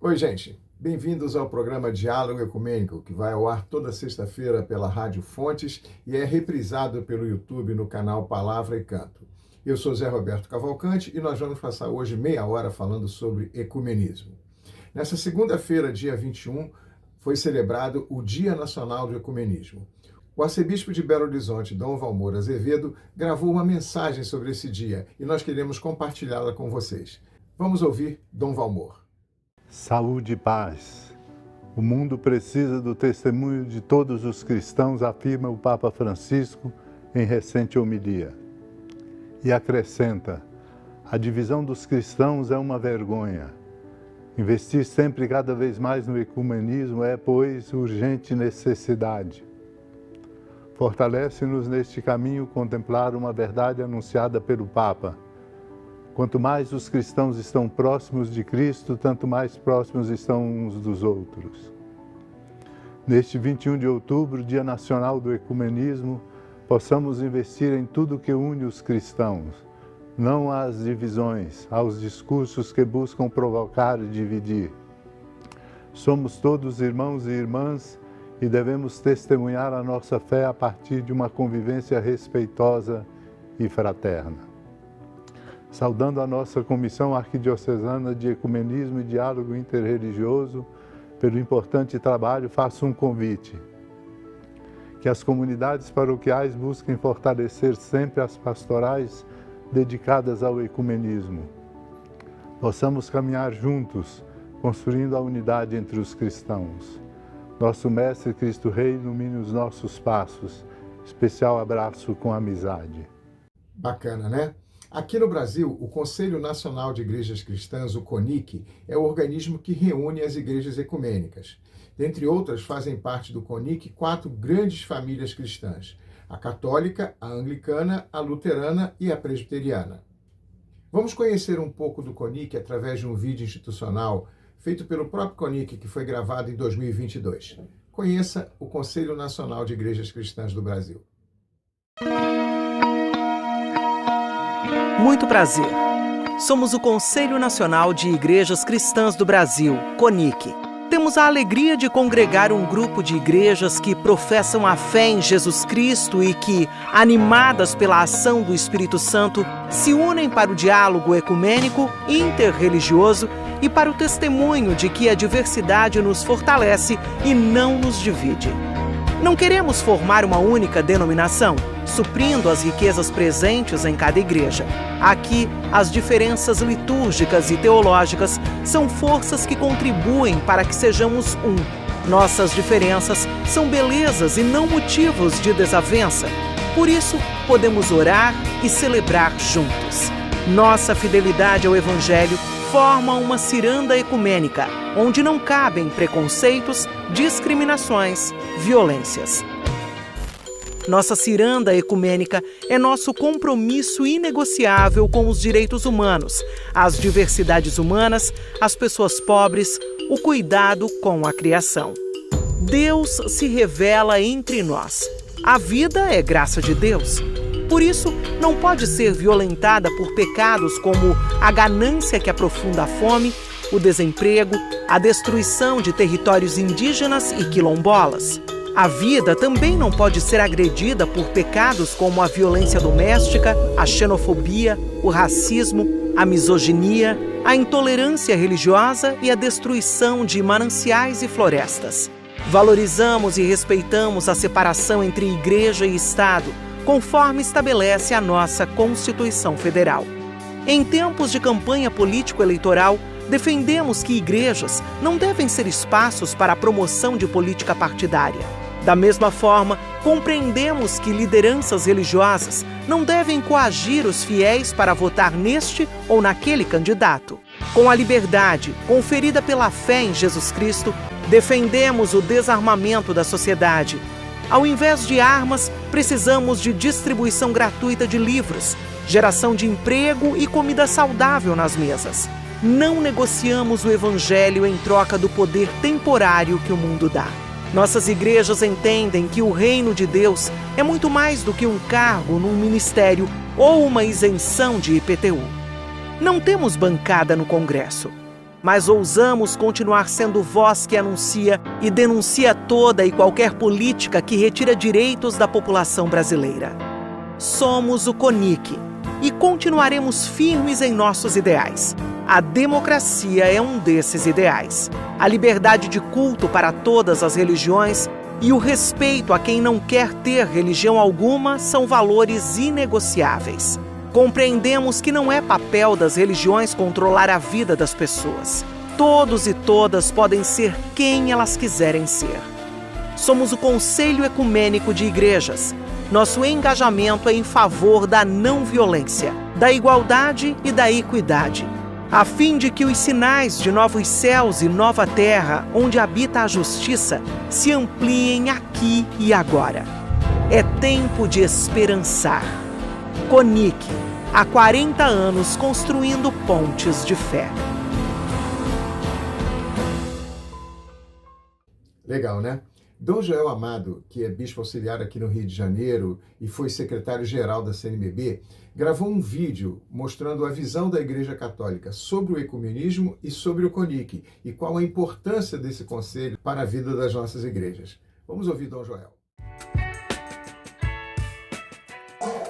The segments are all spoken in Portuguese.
Oi, gente. Bem-vindos ao programa Diálogo Ecumênico, que vai ao ar toda sexta-feira pela Rádio Fontes e é reprisado pelo YouTube no canal Palavra e Canto. Eu sou Zé Roberto Cavalcante e nós vamos passar hoje meia hora falando sobre ecumenismo. Nessa segunda-feira, dia 21, foi celebrado o Dia Nacional do Ecumenismo. O arcebispo de Belo Horizonte, Dom Valmor Azevedo, gravou uma mensagem sobre esse dia e nós queremos compartilhá-la com vocês. Vamos ouvir Dom Valmor. Saúde e paz. O mundo precisa do testemunho de todos os cristãos, afirma o Papa Francisco em recente homilia. E acrescenta: a divisão dos cristãos é uma vergonha. Investir sempre e cada vez mais no ecumenismo é, pois, urgente necessidade. Fortalece-nos neste caminho contemplar uma verdade anunciada pelo Papa. Quanto mais os cristãos estão próximos de Cristo, tanto mais próximos estão uns dos outros. Neste 21 de outubro, Dia Nacional do Ecumenismo, possamos investir em tudo que une os cristãos, não às divisões, aos discursos que buscam provocar e dividir. Somos todos irmãos e irmãs e devemos testemunhar a nossa fé a partir de uma convivência respeitosa e fraterna. Saudando a nossa Comissão Arquidiocesana de Ecumenismo e Diálogo Interreligioso, pelo importante trabalho, faço um convite. Que as comunidades paroquiais busquem fortalecer sempre as pastorais dedicadas ao ecumenismo. Possamos caminhar juntos, construindo a unidade entre os cristãos. Nosso Mestre Cristo Rei ilumine os nossos passos. Especial abraço com amizade. Bacana, né? Aqui no Brasil, o Conselho Nacional de Igrejas Cristãs, o CONIC, é o organismo que reúne as igrejas ecumênicas. Dentre outras, fazem parte do CONIC 4 grandes famílias cristãs: a católica, a anglicana, a luterana e a presbiteriana. Vamos conhecer um pouco do CONIC através de um vídeo institucional feito pelo próprio CONIC, que foi gravado em 2022. Conheça o Conselho Nacional de Igrejas Cristãs do Brasil. Muito prazer. Somos o Conselho Nacional de Igrejas Cristãs do Brasil, CONIC. Temos a alegria de congregar um grupo de igrejas que professam a fé em Jesus Cristo e que, animadas pela ação do Espírito Santo, se unem para o diálogo ecumênico e interreligioso e para o testemunho de que a diversidade nos fortalece e não nos divide. Não queremos formar uma única denominação, suprindo as riquezas presentes em cada igreja. Aqui, as diferenças litúrgicas e teológicas são forças que contribuem para que sejamos um. Nossas diferenças são belezas e não motivos de desavença. Por isso, podemos orar e celebrar juntos. Nossa fidelidade ao Evangelho forma uma ciranda ecumênica, onde não cabem preconceitos, discriminações, violências. Nossa ciranda ecumênica é nosso compromisso inegociável com os direitos humanos, as diversidades humanas, as pessoas pobres, o cuidado com a criação. Deus se revela entre nós. A vida é graça de Deus. Por isso, não pode ser violentada por pecados como a ganância que aprofunda a fome, o desemprego, a destruição de territórios indígenas e quilombolas. A vida também não pode ser agredida por pecados como a violência doméstica, a xenofobia, o racismo, a misoginia, a intolerância religiosa e a destruição de mananciais e florestas. Valorizamos e respeitamos a separação entre igreja e Estado, conforme estabelece a nossa Constituição Federal. Em tempos de campanha político-eleitoral, defendemos que igrejas não devem ser espaços para a promoção de política partidária. Da mesma forma, compreendemos que lideranças religiosas não devem coagir os fiéis para votar neste ou naquele candidato. Com a liberdade conferida pela fé em Jesus Cristo, defendemos o desarmamento da sociedade. Ao invés de armas, precisamos de distribuição gratuita de livros, geração de emprego e comida saudável nas mesas. Não negociamos o Evangelho em troca do poder temporário que o mundo dá. Nossas igrejas entendem que o reino de Deus é muito mais do que um cargo num ministério ou uma isenção de IPTU. Não temos bancada no Congresso. mas ousamos continuar sendo voz que anuncia e denuncia toda e qualquer política que retira direitos da população brasileira. Somos o CONIC e continuaremos firmes em nossos ideais. A democracia é um desses ideais. A liberdade de culto para todas as religiões e o respeito a quem não quer ter religião alguma são valores inegociáveis. Compreendemos que não é papel das religiões controlar a vida das pessoas. Todos e todas podem ser quem elas quiserem ser. Somos o Conselho Ecumênico de Igrejas. Nosso engajamento é em favor da não violência, da igualdade e da equidade, a fim de que os sinais de novos céus e nova terra, onde habita a justiça, se ampliem aqui e agora. É tempo de esperançar. CONIC, há 40 anos construindo pontes de fé. Legal, né? Dom Joel Amado, que é bispo auxiliar aqui no Rio de Janeiro e foi secretário-geral da CNBB, gravou um vídeo mostrando a visão da Igreja Católica sobre o ecumenismo e sobre o CONIC e qual a importância desse conselho para a vida das nossas igrejas. Vamos ouvir Dom Joel.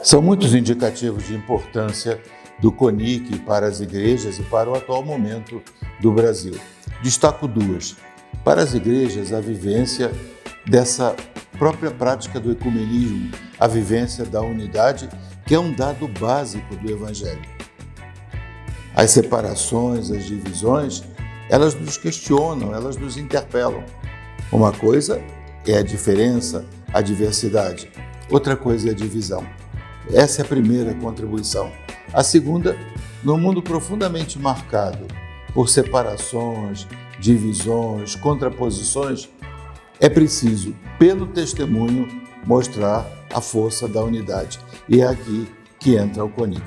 São muitos indicativos de importância do CONIC para as igrejas e para o atual momento do Brasil. Destaco duas. Para as igrejas, a vivência dessa própria prática do ecumenismo, a vivência da unidade, que é um dado básico do Evangelho. As separações, as divisões, elas nos questionam, elas nos interpelam. Uma coisa é a diferença, a diversidade. Outra coisa é a divisão. Essa é a primeira contribuição. A segunda, no mundo profundamente marcado por separações, divisões, contraposições, é preciso, pelo testemunho, mostrar a força da unidade. E é aqui que entra o CONIC.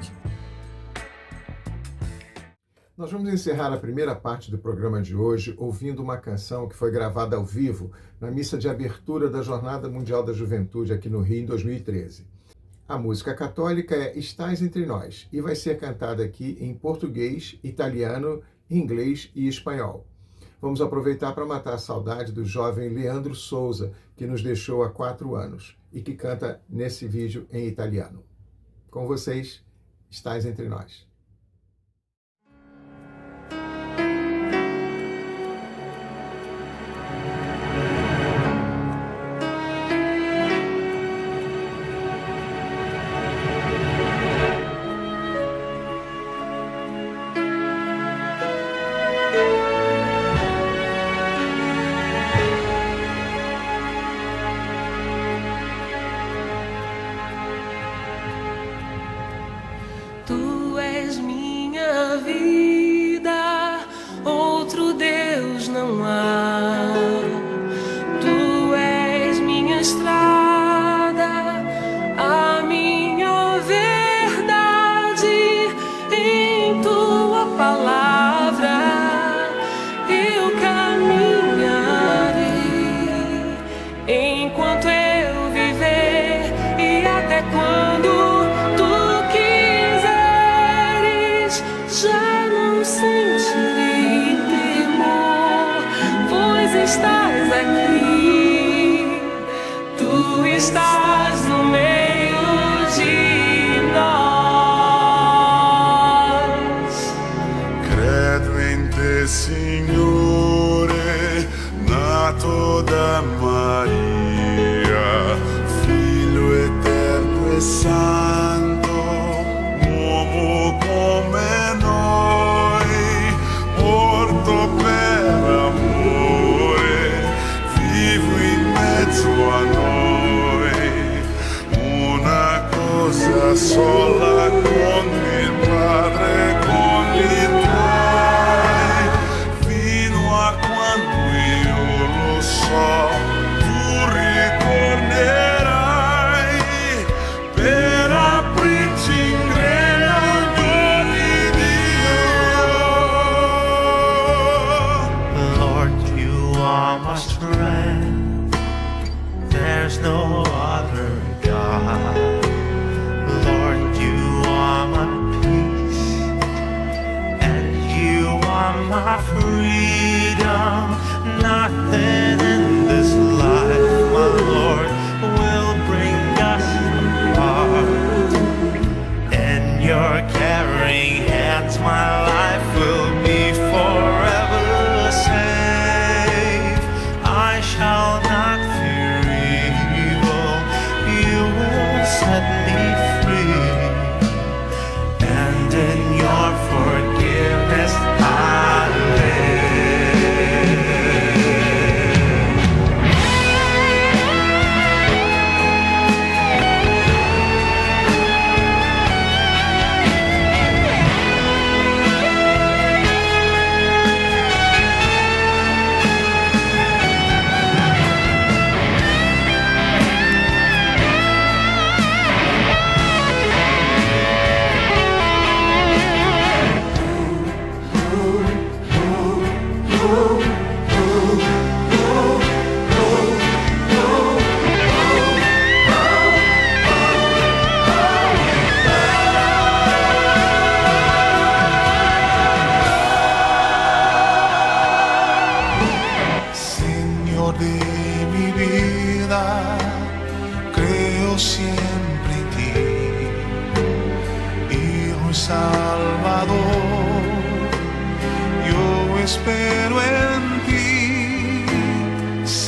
Nós vamos encerrar a primeira parte do programa de hoje ouvindo uma canção que foi gravada ao vivo na missa de abertura da Jornada Mundial da Juventude aqui no Rio em 2013. A música católica é Estás Entre Nós e vai ser cantada aqui em português, italiano, inglês e espanhol. Vamos aproveitar para matar a saudade do jovem Leandro Souza, que nos deixou há 4 anos e que canta nesse vídeo em italiano. Com vocês, Estás Entre Nós. Tu és minha vida, outro Deus não há. Tu és minha estrada, a minha verdade. Em tua palavra eu caminharei, enquanto eu viver e até quando já não sentirei temor, pois estás aqui, tu estás no meio de nós. Credo em te, Signore, nato da Maria, Filho eterno e santo, uomo come noi, morto per amore, vivo in mezzo a noi, una cosa sola con il Padre, con i tuoi, fino a quando io lo so, tu ritornerai per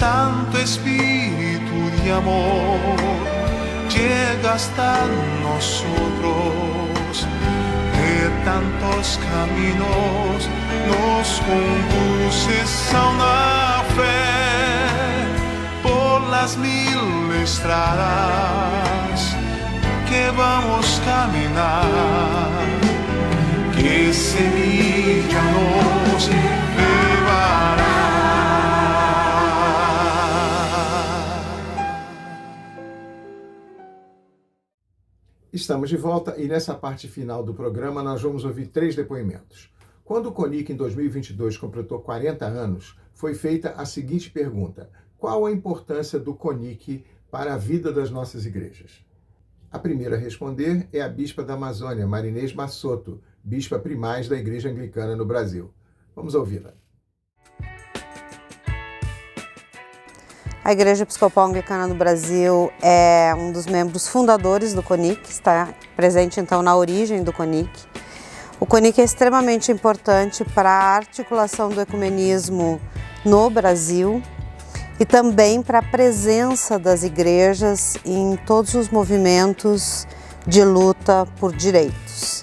Santo Espíritu de amor, llega hasta nosotros. De tantos caminos nos conduces a una fe, por las mil estradas que vamos a caminar, que semilla nos llevará. Estamos de volta e nessa parte final do programa nós vamos ouvir 3 depoimentos. Quando o CONIC em 2022 completou 40 anos, foi feita a seguinte pergunta: qual a importância do CONIC para a vida das nossas igrejas? A primeira a responder é a bispa da Amazônia, Marinês Massoto, bispa primaz da Igreja Anglicana no Brasil. Vamos ouvi-la. A Igreja Episcopal Anglicana do Brasil é um dos membros fundadores do CONIC, está presente então na origem do CONIC. O CONIC é extremamente importante para a articulação do ecumenismo no Brasil e também para a presença das igrejas em todos os movimentos de luta por direitos.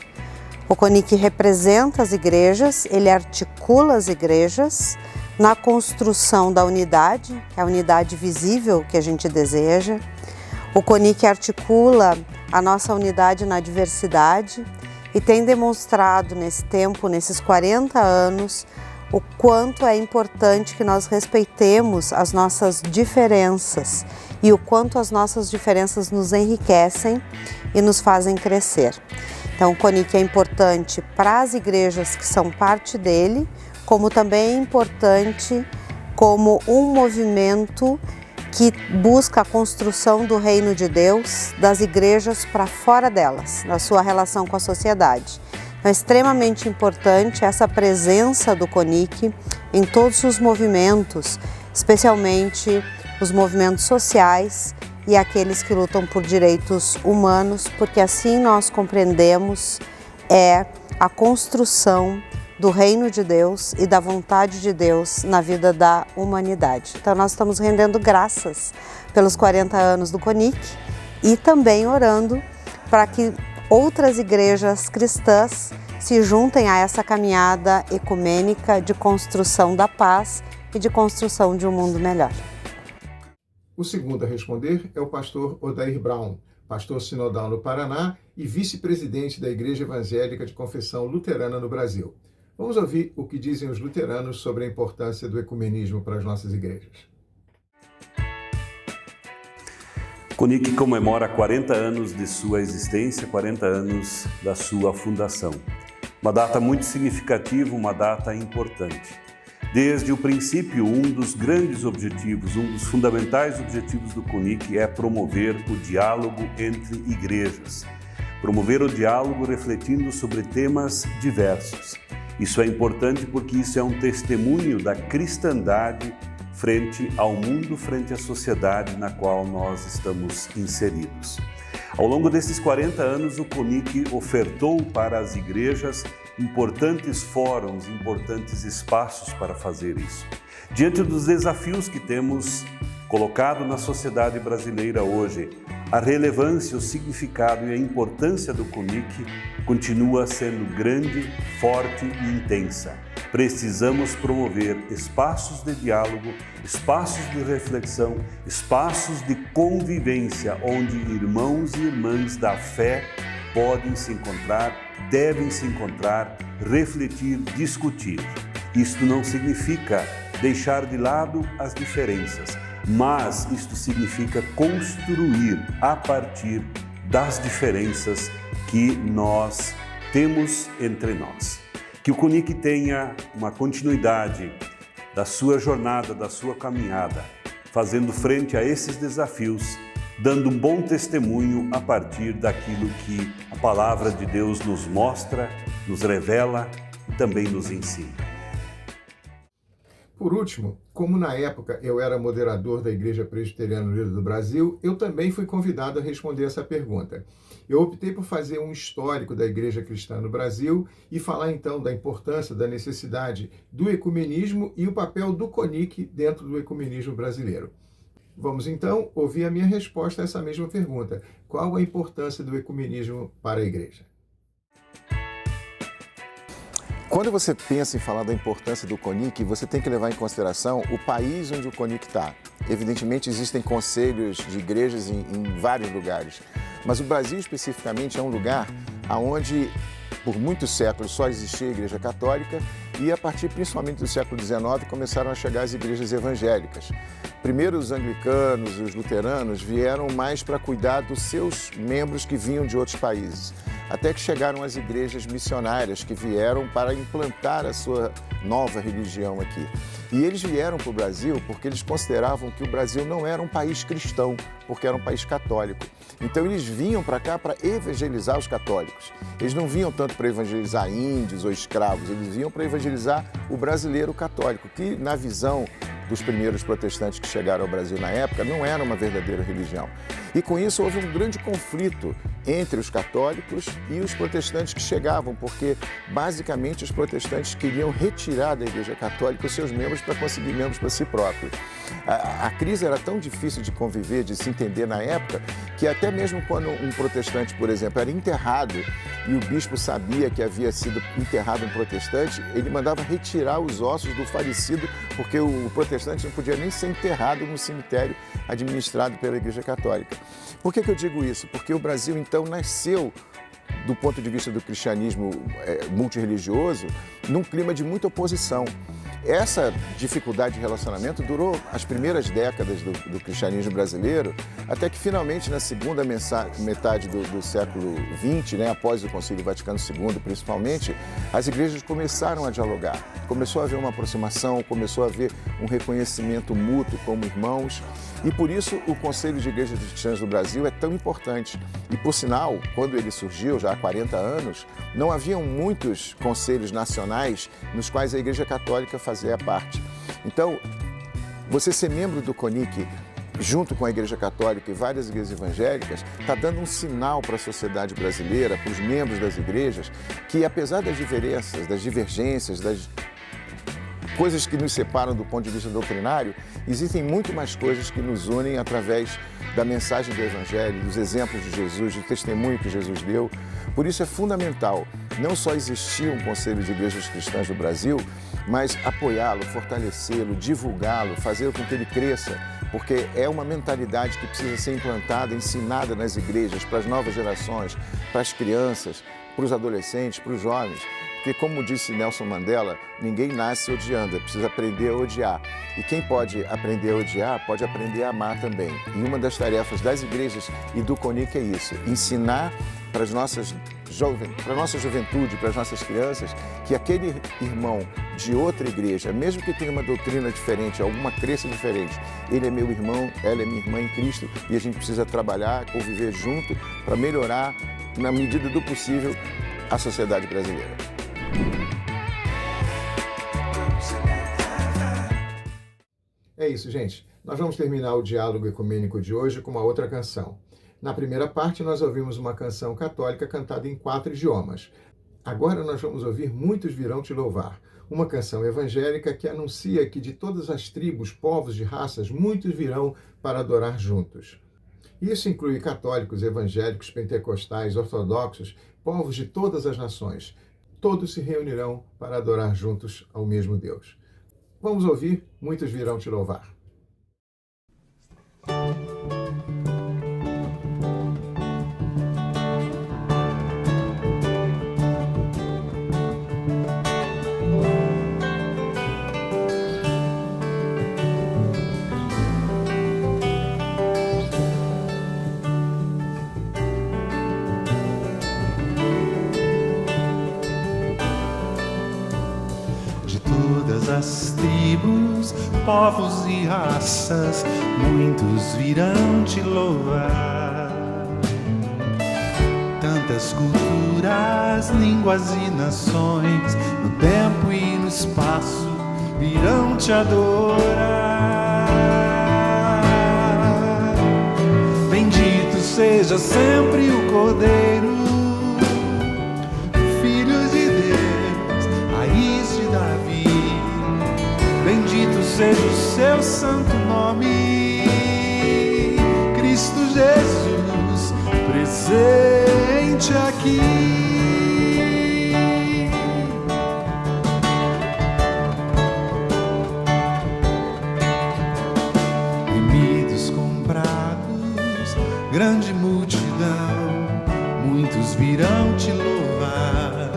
O CONIC representa as igrejas, ele articula as igrejas na construção da unidade, que é a unidade visível que a gente deseja. O CONIC articula a nossa unidade na diversidade e tem demonstrado nesse tempo, nesses 40 anos, o quanto é importante que nós respeitemos as nossas diferenças e o quanto as nossas diferenças nos enriquecem e nos fazem crescer. Então, o CONIC é importante para as igrejas que são parte dele, como também é importante como um movimento que busca a construção do reino de Deus, das igrejas para fora delas, na sua relação com a sociedade. Então, é extremamente importante essa presença do CONIC em todos os movimentos, especialmente os movimentos sociais e aqueles que lutam por direitos humanos, porque assim nós compreendemos a construção do reino de Deus e da vontade de Deus na vida da humanidade. Então nós estamos rendendo graças pelos 40 anos do CONIC e também orando para que outras igrejas cristãs se juntem a essa caminhada ecumênica de construção da paz e de construção de um mundo melhor. O segundo a responder é o pastor Odair Brown, pastor sinodal no Paraná e vice-presidente da Igreja Evangélica de Confessão Luterana no Brasil. Vamos ouvir o que dizem os luteranos sobre a importância do ecumenismo para as nossas igrejas. O CONIC comemora 40 anos de sua existência, 40 anos da sua fundação. Uma data muito significativa, uma data importante. Desde o princípio, um dos grandes objetivos, um dos fundamentais objetivos do CONIC é promover o diálogo entre igrejas. Promover o diálogo refletindo sobre temas diversos. Isso é importante porque isso é um testemunho da cristandade frente ao mundo, frente à sociedade na qual nós estamos inseridos. Ao longo desses 40 anos, o CONIC ofertou para as igrejas importantes fóruns, importantes espaços para fazer isso. Diante dos desafios que temos colocado na sociedade brasileira hoje, a relevância, o significado e a importância do CONIC continua sendo grande, forte e intensa. Precisamos promover espaços de diálogo, espaços de reflexão, espaços de convivência, onde irmãos e irmãs da fé podem se encontrar, devem se encontrar, refletir, discutir. Isto não significa deixar de lado as diferenças, mas isto significa construir a partir das diferenças que nós temos entre nós. Que o CONIC tenha uma continuidade da sua jornada, da sua caminhada, fazendo frente a esses desafios, dando um bom testemunho a partir daquilo que a palavra de Deus nos mostra, nos revela e também nos ensina. Por último, como na época eu era moderador da Igreja Presbiteriana Unida do Brasil, eu também fui convidado a responder essa pergunta. Eu optei por fazer um histórico da Igreja Cristã no Brasil e falar então da importância, da necessidade do ecumenismo e o papel do CONIC dentro do ecumenismo brasileiro. Vamos então ouvir a minha resposta a essa mesma pergunta. Qual a importância do ecumenismo para a Igreja? Quando você pensa em falar da importância do CONIC, você tem que levar em consideração o país onde o CONIC está. Evidentemente, existem conselhos de igrejas em vários lugares, mas o Brasil especificamente é um lugar onde, por muitos séculos, só existia a Igreja Católica e, a partir principalmente do século XIX, começaram a chegar as igrejas evangélicas. Primeiro, os anglicanos e os luteranos vieram mais para cuidar dos seus membros que vinham de outros países, até que chegaram as igrejas missionárias que vieram para implantar a sua nova religião aqui. E eles vieram para o Brasil porque eles consideravam que o Brasil não era um país cristão, porque era um país católico. Então eles vinham para cá para evangelizar os católicos. Eles não vinham tanto para evangelizar índios ou escravos, eles vinham para evangelizar o brasileiro católico, que na visão dos primeiros protestantes que chegaram ao Brasil na época, não era uma verdadeira religião. E com isso houve um grande conflito entre os católicos e os protestantes que chegavam, porque basicamente os protestantes queriam retirar da Igreja Católica os seus membros para conseguir membros para si próprios. A crise era tão difícil de conviver, de se entender na época, que até mesmo quando um protestante, por exemplo, era enterrado e o bispo sabia que havia sido enterrado um protestante, ele mandava retirar os ossos do falecido, porque o protestante não podia nem ser enterrado no cemitério administrado pela Igreja Católica. Por que eu digo isso? Porque o Brasil, então, nasceu, do ponto de vista do cristianismo multirreligioso, num clima de muita oposição. Essa dificuldade de relacionamento durou as primeiras décadas do cristianismo brasileiro, até que finalmente na segunda metade do século XX, após o Concílio Vaticano II principalmente, as igrejas começaram a dialogar. Começou a haver uma aproximação, começou a haver um reconhecimento mútuo como irmãos. E por isso o Conselho de Igrejas Cristãs do Brasil é tão importante. E por sinal, quando ele surgiu, já há 40 anos, não haviam muitos conselhos nacionais nos quais a Igreja Católica fazia parte. Então, você ser membro do CONIC, junto com a Igreja Católica e várias igrejas evangélicas, está dando um sinal para a sociedade brasileira, para os membros das igrejas, que apesar das diferenças, das divergências, das coisas que nos separam do ponto de vista doutrinário, existem muito mais coisas que nos unem através da mensagem do Evangelho, dos exemplos de Jesus, do testemunho que Jesus deu. Por isso é fundamental não só existir um Conselho de Igrejas Cristãs do Brasil, mas apoiá-lo, fortalecê-lo, divulgá-lo, fazer com que ele cresça, porque é uma mentalidade que precisa ser implantada, ensinada nas igrejas, para as novas gerações, para as crianças, para os adolescentes, para os jovens. Porque, como disse Nelson Mandela, ninguém nasce odiando, é preciso aprender a odiar. E quem pode aprender a odiar, pode aprender a amar também. E uma das tarefas das igrejas e do CONIC é isso, ensinar para a nossa juventude, para as nossas crianças, que aquele irmão de outra igreja, mesmo que tenha uma doutrina diferente, alguma crença diferente, ele é meu irmão, ela é minha irmã em Cristo, e a gente precisa trabalhar, conviver junto para melhorar, na medida do possível, a sociedade brasileira. É isso, gente. Nós vamos terminar o diálogo ecumênico de hoje com uma outra canção. Na primeira parte, nós ouvimos uma canção católica cantada em 4 idiomas. Agora nós vamos ouvir Muitos Virão Te Louvar, uma canção evangélica que anuncia que de todas as tribos, povos e raças, muitos virão para adorar juntos. Isso inclui católicos, evangélicos, pentecostais, ortodoxos, povos de todas as nações. Todos se reunirão para adorar juntos ao mesmo Deus. Vamos ouvir Muitos Virão Te Louvar. As tribos, povos e raças, muitos virão te louvar. Tantas culturas, línguas e nações, no tempo e no espaço, virão virão te adorar. Bendito seja sempre o Cordeiro, Filho de Deus, raiz de Davi. Bendito seja o seu santo nome, Cristo Jesus, presente aqui. Grande multidão, muitos virão te louvar.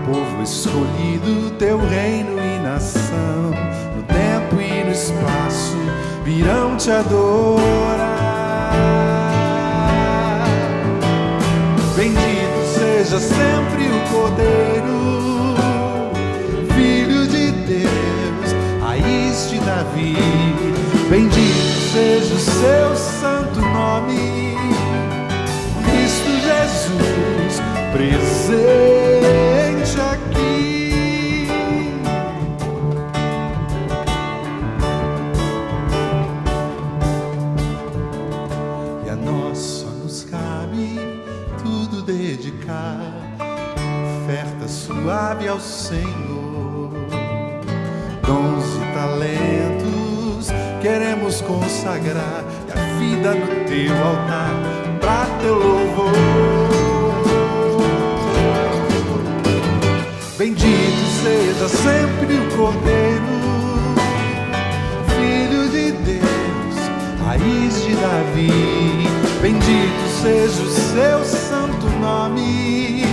Povo escolhido, teu reino e nação, no tempo e no espaço virão te adorar. Bendito seja sempre o Cordeiro, Filho de Deus, raiz de Davi. Bendito seja o seu santo nome, Cristo Jesus, presente aqui. E a nós só nos cabe tudo dedicar, oferta suave ao Senhor, dons e talentos queremos consagrar, e a vida no teu altar, pra teu louvor. Bendito seja sempre o Cordeiro, Filho de Deus, raiz de Davi. Bendito seja o seu santo nome,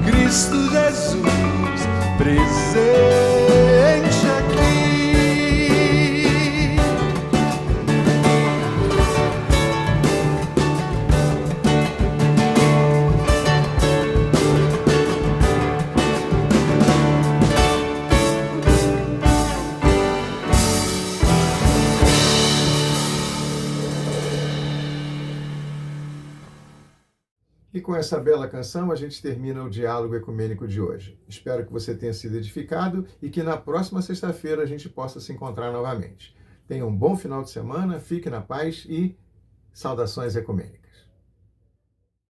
Cristo Jesus, presente aqui. E com essa bela canção, a gente termina o Diálogo Ecumênico de hoje. Espero que você tenha sido edificado e que na próxima sexta-feira a gente possa se encontrar novamente. Tenha um bom final de semana, fique na paz e saudações ecumênicas.